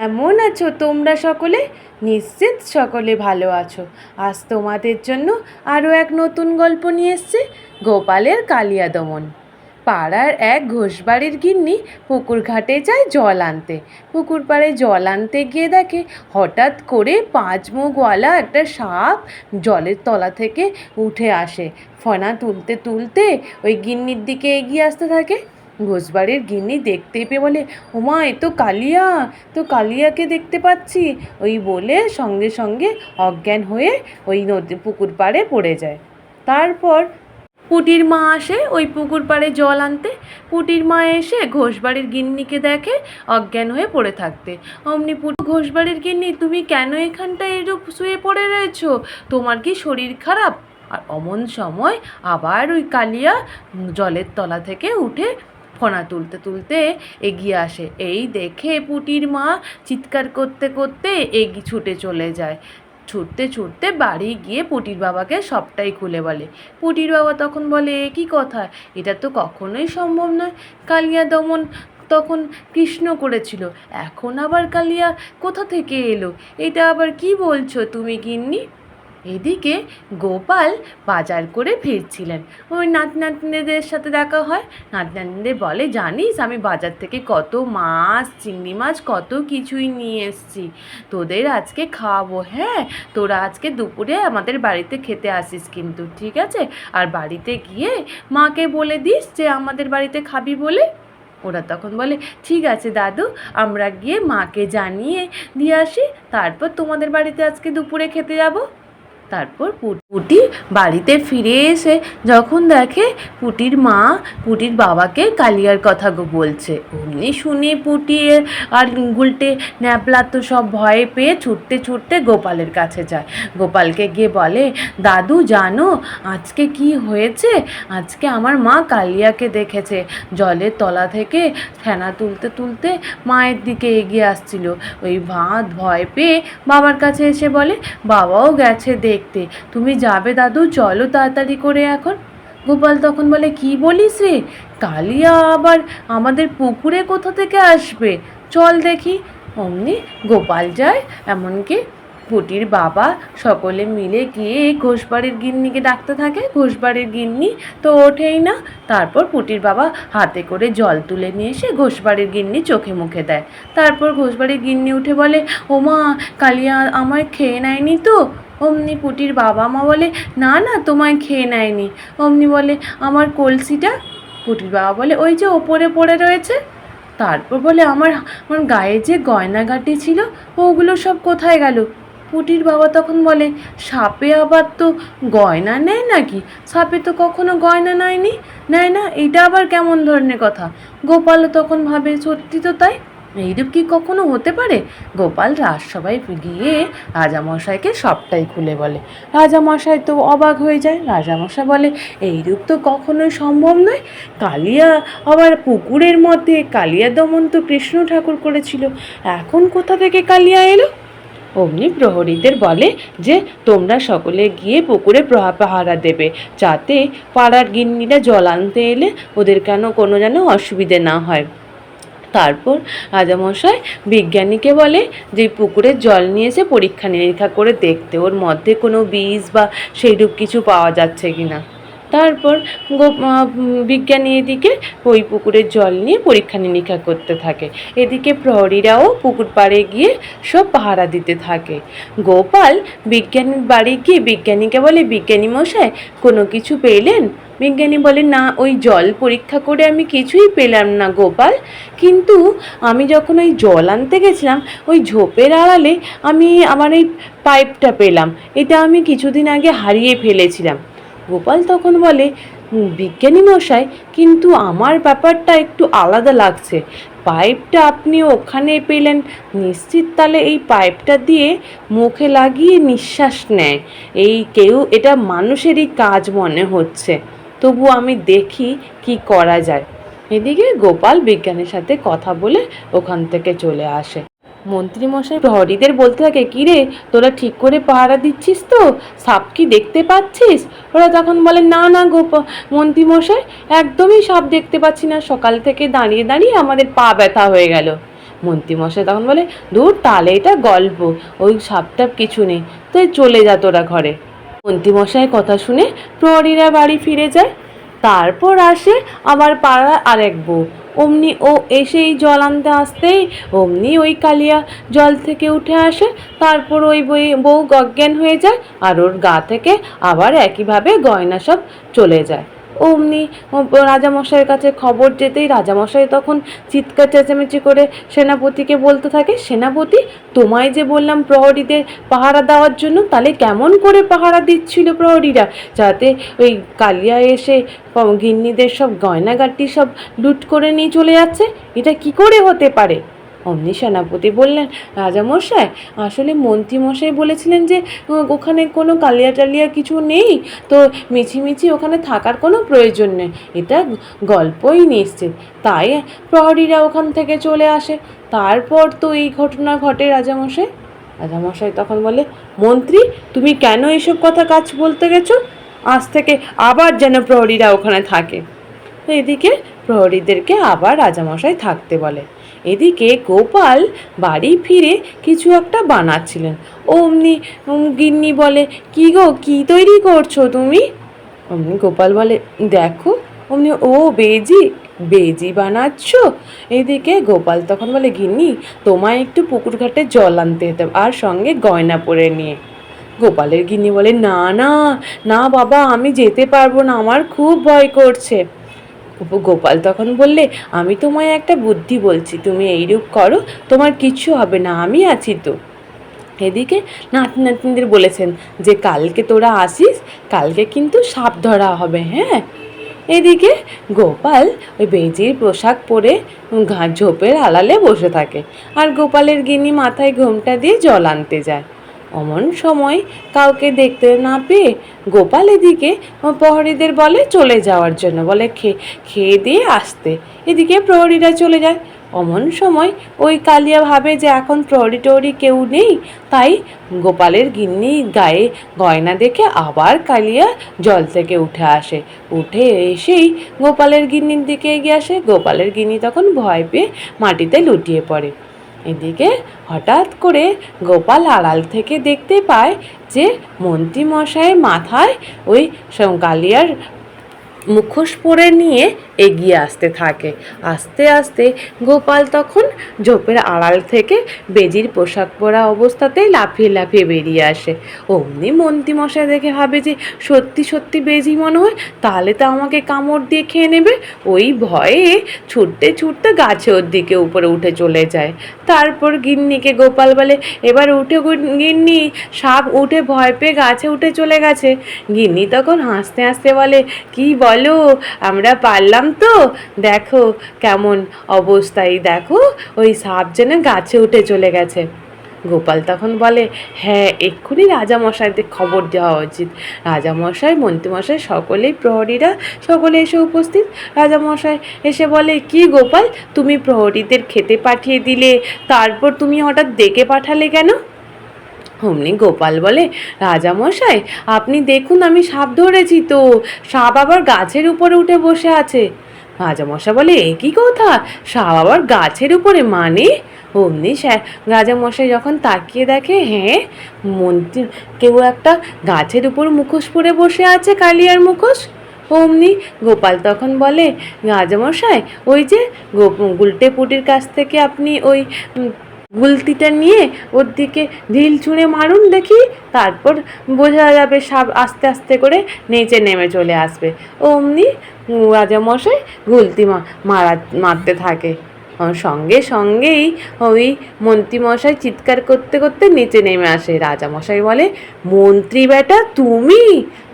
কেমন আছো তোমরা সকলে? নিশ্চিত সকলে ভালো আছো। আজ তোমাদের জন্য আরও এক নতুন গল্প নিয়ে এসেছি, গোপালের কালিয়া দমন। পাড়ার এক ঘোষবাড়ির গিন্নি পুকুর ঘাটে যায় জল আনতে। পুকুর পাড়ে জল আনতে গিয়ে দেখে হঠাৎ করে 5 মুখওয়ালা একটা সাপ জলের তলা থেকে উঠে আসে। ফনা তুলতে তুলতে ওই গিন্নির দিকে এগিয়ে আসতে থাকে। ঘোষবাড়ির গিন্নি দেখতে পেয়ে বলে, ওমা, এ তো কালিয়া, তো কালিয়াকে দেখতে পাচ্ছি। ওই বলে সঙ্গে সঙ্গে অজ্ঞান হয়ে ওই নদী পুকুর পাড়ে পড়ে যায়। তারপর পুটির মা আসে ওই পুকুর পাড়ে জল আনতে। পুটির মা এসে ঘোষবাড়ির গিন্নিকে দেখে অজ্ঞান হয়ে পড়ে থাকতে। অমনি ঘোষবাড়ির গিন্নি, তুমি কেন এখানটায় এরূপ শুয়ে পড়ে রয়েছো? তোমার কি শরীর খারাপ? আর অমন সময় আবার ওই কালিয়া জলের তলা থেকে উঠে ফনা তুলতে তুলতে এগিয়ে আসে। এই দেখে পুটির মা চিৎকার করতে করতে ছুটে চলে যায়। ছুটতে ছুটতে বাড়ি গিয়ে পুটির বাবাকে সবটাই খুলে বলে। পুটির বাবা তখন বলে, এ কী কথা, এটা তো কখনোই সম্ভব নয়। কালিয়া দমন তখন কৃষ্ণ করেছিল, এখন আবার কালিয়া কোথা থেকে এলো? এটা আবার কি বলছো তুমি গিন্নি? এদিকে গোপাল বাজার করে ফিরছিলেন। ওই নাতনাতনিদের সাথে দেখা হয়। নাতনাতনিদের বলে, জানিস আমি বাজার থেকে কত মাছ, চিংড়ি মাছ, কত কিছুই নিয়ে এসেছি, তোদের আজকে খাওয়াবো। হ্যাঁ, তোরা আজকে দুপুরে আমাদের বাড়িতে খেতে আসিস কিন্তু, ঠিক আছে? আর বাড়িতে গিয়ে মাকে বলে দিস যে আমাদের বাড়িতে খাবি বলে। ওরা তখন বলে, ঠিক আছে দাদু, আমরা গিয়ে মাকে জানিয়ে দিয়ে আসি, তারপর তোমাদের বাড়িতে আজকে দুপুরে খেতে যাবো। তারপর পুটি বাড়িতে ফিরে এসে যখন দেখে পুটির মা পুটির বাবাকে কালিয়ার কথা বলছে, অমনি শুনে পুটি আর গুলটে ন্যাপলা তো সব ভয়ে পেয়ে ছুটতে ছুটতে গোপালের কাছে যায়। গোপালকে গিয়ে বলে, দাদু জানো আজকে কি হয়েছে? আজকে আমার মা কালিয়াকে দেখেছে জলের তলা থেকে ফেনা তুলতে তুলতে মায়ের দিকে এগিয়ে আসছিল। ওই ভয় পেয়ে বাবার কাছে এসে বলে, বাবাও গেছে দেখতে, তুমি যাবে দাদু, চলো তাড়াতাড়ি করে এখন। গোপাল তখন বলে, কি বলিস রে, কালিয়া আবার আমাদের পুকুরে কোথা থেকে আসবে? চল দেখি। অমনি গোপাল যায়। এমনকি পুটির বাবা সকলে মিলে গিয়ে ঘোষবাড়ির গিন্নিকে ডাকতে থাকে। ঘোষবাড়ির গিন্নি তো ওঠেই না। তারপর পুটির বাবা হাতে করে জল তুলে নিয়ে এসে ঘোষবাড়ির গিন্নি চোখে মুখে দেয়। তারপর ঘোষবাড়ির গিন্নি উঠে বলে, ওমা, কালিয়া আমায় খেয়ে নেয়নি তো? অমনি পুটির বাবা মা বলে, না না, তোমায় খেয়ে নেয়নি। অমনি বলে, আমার কলসিটা? পুটির বাবা বলে, ওই যে ওপরে পড়ে রয়েছে। তারপর বলে, আমার আমার গায়ে যে গয়নাগাটি ছিল ওগুলো সব কোথায় গেল? পুটির বাবা তখন বলে, সাপে আবার তো গয়না নেয় নাকি? সাপে তো কখনো গয়না নেয় না, এটা আবার কেমন ধরনের কথা? গোপালও তখন ভাবে, সত্যি তো তাই, এইরূপ কি কখনো হতে পারে? গোপাল রাজসভায় গিয়ে রাজামশাইকে সবটাই খুলে বলে। রাজামশাই তো অবাক হয়ে যায়। রাজামশাই বলে, এইরূপ তো কখনোই সম্ভব নয়। কালিয়া আবার পুকুরের মধ্যে, কালিয়া দমন তো কৃষ্ণ ঠাকুর করেছিল, এখন কোথা থেকে কালিয়া এলো? অমনি প্রহরীদের বলে যে, তোমরা সকলে গিয়ে পুকুরে পাহারা দেবে, যাতে পাড়ার গিন্নিরা জল আনতে এলে ওদের কোনো যেন অসুবিধে না হয়। তারপর রাজামশাই বিজ্ঞানীকে বলে যে পুকুরের জল নিয়ে এসে পরীক্ষা নিরীক্ষা করে দেখতে, ওর মধ্যে কোনো বীজ বা সেইরূপ কিছু পাওয়া যাচ্ছে কিনা। তারপর বিজ্ঞানী এদিকে ওই পুকুরের জল নিয়ে পরীক্ষা নিরীক্ষা করতে থাকে। এদিকে প্রহরীরাও পুকুর পাড়ে গিয়ে সব পাহারা দিতে থাকে। গোপাল বিজ্ঞানীর বাড়ি গিয়ে বিজ্ঞানীকে বলে, বিজ্ঞানী মশাই কোনো কিছু পেলেন? বিজ্ঞানী বলে, না, ওই জল পরীক্ষা করে আমি কিছুই পেলাম না গোপাল, কিন্তু আমি যখন ওই জল আনতে গেছিলাম ওই ঝোপের আড়ালে আমি আমার এই পাইপটা পেলাম, এটা আমি কিছুদিন আগে হারিয়ে ফেলেছিলাম। গোপাল তখন বলে, বিজ্ঞানী মশাই, কিন্তু আমার ব্যাপারটা একটু আলাদা লাগছে। পাইপটা আপনি ওখানে পেলেন, নিশ্চিত তাহলে এই পাইপটা দিয়ে মুখে লাগিয়ে নিঃশ্বাস নেয়, এটা মানুষেরই কাজ মনে হচ্ছে। তবু আমি দেখি কি করা যায়। এদিকে গোপাল বিজ্ঞানীর সাথে কথা বলে ওখান থেকে চলে আসে। মন্ত্রীমশাই প্রহরীদের বলতে থাকে, কি রে, তোরা ঠিক করে পাহারা দিচ্ছিস তো? সাপ কি দেখতে পাচ্ছিস? ওরা তখন বলে, না না মন্ত্রীমশাই, একদমই সাপ দেখতে পাচ্ছি না, সকাল থেকে দাঁড়িয়ে দাঁড়িয়ে আমাদের পা ব্যথা হয়ে গেল। মন্ত্রীমশাই তখন বলে, দূর, তাহলে এটা গল্প, ওই সাপটাপ কিছু নেই, তুই চলে যা তোরা ঘরে। মন্ত্রীমশাইয়ের কথা শুনে প্রহরীরা বাড়ি ফিরে যায়। তারপর আসে আবার পাড়ার আরেক বউ। অমনি ও এসেই জল আনতে আসতেই অমনি ওই কালিয়া জল থেকে উঠে আসে। তারপর ওই বউ অজ্ঞান হয়ে যায়, আর ওর গা থেকে আবার একইভাবে গয়না সব চলে যায়। অমনি রাজামশাইয়ের কাছে খবর যেতেই রাজামশাই তখন চিৎকার চেঁচামেচি করে সেনাপতিকে বলতে থাকে, সেনাপতি, তোমায় যে বললাম প্রহরীদের পাহারা দেওয়ার জন্য, তাহলে কেমন করে পাহারা দিচ্ছিল প্রহরীরা, যাতে ওই কালিয়া এসে গিন্নিদের সব গয়নাগাটি সব লুট করে নিয়ে চলে যাচ্ছে? এটা কি করে হতে পারে? অমনি সেনাপতি বললেন, রাজামশাই, আসলে মন্ত্রীমশাই বলেছিলেন যে ওখানে কোনো কালিয়া টালিয়া কিছু নেই, তো মিছিমিছি ওখানে থাকার কোনো প্রয়োজন নেই, এটা গল্পই নিশ্চিত, তাই প্রহরীরা ওখান থেকে চলে আসে। তারপর তো এই ঘটনা ঘটে রাজামশাই। রাজামশাই তখন বলে, মন্ত্রী, তুমি কেন এসব কথা কাজ বলতে গেছো? আজ থেকে আবার যেন প্রহরীরা ওখানে থাকে। তো এদিকে প্রহরীদেরকে আবার রাজামশাই থাকতে বলে। এদিকে গোপাল বাড়ি ফিরে কিছু একটা বানাচ্ছিলেন। অমনি গিন্নি বলে, কি গো, কি তৈরি করছো তুমি? অমনি গোপাল বলে, দেখো। অমনি, ও বেজি, বেজি বানাচ্ছ? এদিকে গোপাল তখন বলে, গিন্নি, তোমায় একটু পুকুর ঘাটে জল আনতে হতে আর সঙ্গে গয়না পরে নিয়ে। গোপালের গিন্নি বলে, না না না বাবা, আমি যেতে পারবো না, আমার খুব ভয় করছে। গোপাল তখন বললে, আমি তোমায় একটা বুদ্ধি বলছি, তুমি এইরূপ করো, তোমার কিচ্ছু হবে না, আমি আছি তো। এদিকে নাতি নাতনিদের বলেছেন যে কালকে তোরা আসিস, কালকে কিন্তু সাপ ধরা হবে, হ্যাঁ। এদিকে গোপাল ওই বেজির পোশাক পরে ঝোপের আড়ালে বসে থাকে, আর গোপালের গিন্নি মাথায় ঘোমটা দিয়ে জল আনতে যায়। অমন সময় কাউকে দেখতে না পেয়ে গোপাল এদিকে প্রহরীদের বলে চলে যাওয়ার জন্য, বলে খেয়ে দিয়ে আসতে। এদিকে প্রহরীরা চলে যায়। অমন সময় ওই কালিয়া ভাবে যে এখন প্রহরী টহরী কেউ নেই, তাই গোপালের গিন্নি গায়ে গয়না দেখে আবার কালিয়া জল থেকে উঠে আসে। উঠে এসেই গোপালের গিন্নির দিকে এগিয়ে আসে। গোপালের গিন্নি তখন ভয় পেয়ে মাটিতে লুটিয়ে পড়ে। এদিকে হঠাৎ করে গোপাল আড়াল থেকে দেখতে পায় যে মন্ত্রীমশাইয়ের মাথায় ওই কালিয়ার মুখোশ পরে নিয়ে এগিয়ে আসতে থাকে। আস্তে আস্তে গোপাল তখন ঝোপের আড়াল থেকে বেজির পোশাক পরা অবস্থাতেই লাফিয়ে লাফিয়ে বেরিয়ে আসে। অমনি মন্ত্রীমশাই দেখে ভাবে যে সত্যি সত্যি বেজি মনে হয়, তাহলে তো আমাকে কামড় দিয়ে খেয়ে নেবে। ওই ভয়ে ছুটতে ছুটতে গাছের দিকে উপরে উঠে চলে যায়। তারপর গিন্নিকে গোপাল বলে, এবার উঠে গিন্নি, সাপ উঠে ভয় পেয়ে গাছে উঠে চলে গেছে। গিন্নি তখন হাসতে হাসতে বলে, কি বলো, আমরা পারলাম তো, দেখো কেমন অবস্থায়, দেখো ওই সাপ যেন গাছে উঠে চলে গেছে। গোপাল তখন বলে, হ্যাঁ, এক্ষুনি রাজামশাইদের খবর দেওয়া উচিত। রাজামশাই, মন্ত্রীমশাই, সকলেই প্রহরীরা সকলে এসে উপস্থিত। রাজামশাই এসে বলে, কি গোপাল, তুমি প্রহরীদের খেতে পাঠিয়ে দিলে, তারপর তুমি হঠাৎ ডেকে পাঠালে কেন? অমনি গোপাল বলে, রাজামশাই, আপনি দেখুন, আমি সাপ ধরেছি তো, সাপ আবার গাছের উপরে উঠে বসে আছে। রাজামশাই বলে, এ কি কথা, সাপ আবার গাছের উপরে মানে? অমনি রাজামশাই যখন তাকিয়ে দেখে, হ্যাঁ, মন্ত্রী কেউ একটা গাছের উপর মুখোশ পরে বসে আছে, কালিয়ার মুখোশ। অমনি গোপাল তখন বলে, রাজামশাই, ওই যে গুলটে পুটির কাছ থেকে আপনি ওই গুলতিটা নিয়ে ওর দিকে ঢিল ছুঁড়ে মারুন দেখি, তারপর বোঝা যাবে সাপ আস্তে আস্তে করে নিচে নেমে চলে আসবে। অমনি রাজামশাই গুলতি মারতে থাকে। সঙ্গে সঙ্গেই ওই মন্ত্রীমশাই চিৎকার করতে করতে নিচে নেমে আসে। রাজামশাই বলে, মন্ত্রী বেটা, তুমি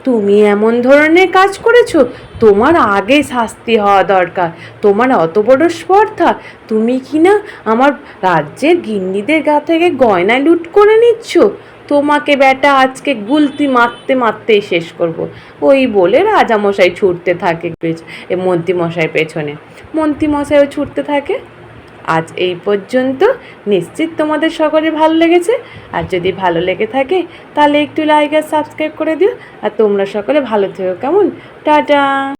তুমি এমন ধরনের কাজ করেছো, তোমার আগে শাস্তি হওয়া দরকার। তোমার অত বড় স্পর্ধা, তুমি কি না আমার রাজ্যের গিন্নিদের গা থেকে গয়না লুট করে নিচ্ছ? তোমাকে বেটা আজকে গুলতি মারতে মারতেই শেষ করব। ওই বলে রাজামশাই ছুটতে থাকে মন্ত্রীমশাই পেছনে। মন্ত্রীমশাইও ছুটতে থাকে। আজ এই পর্যন্ত। নিশ্চিত তোমাদের সকলে ভালো লেগেছে। আর যদি ভালো লেগে থাকে তাহলে একটু লাইক আর সাবস্ক্রাইব করে দিও। আর তোমরা সকলে ভালো থেকো, কেমন? টাটা।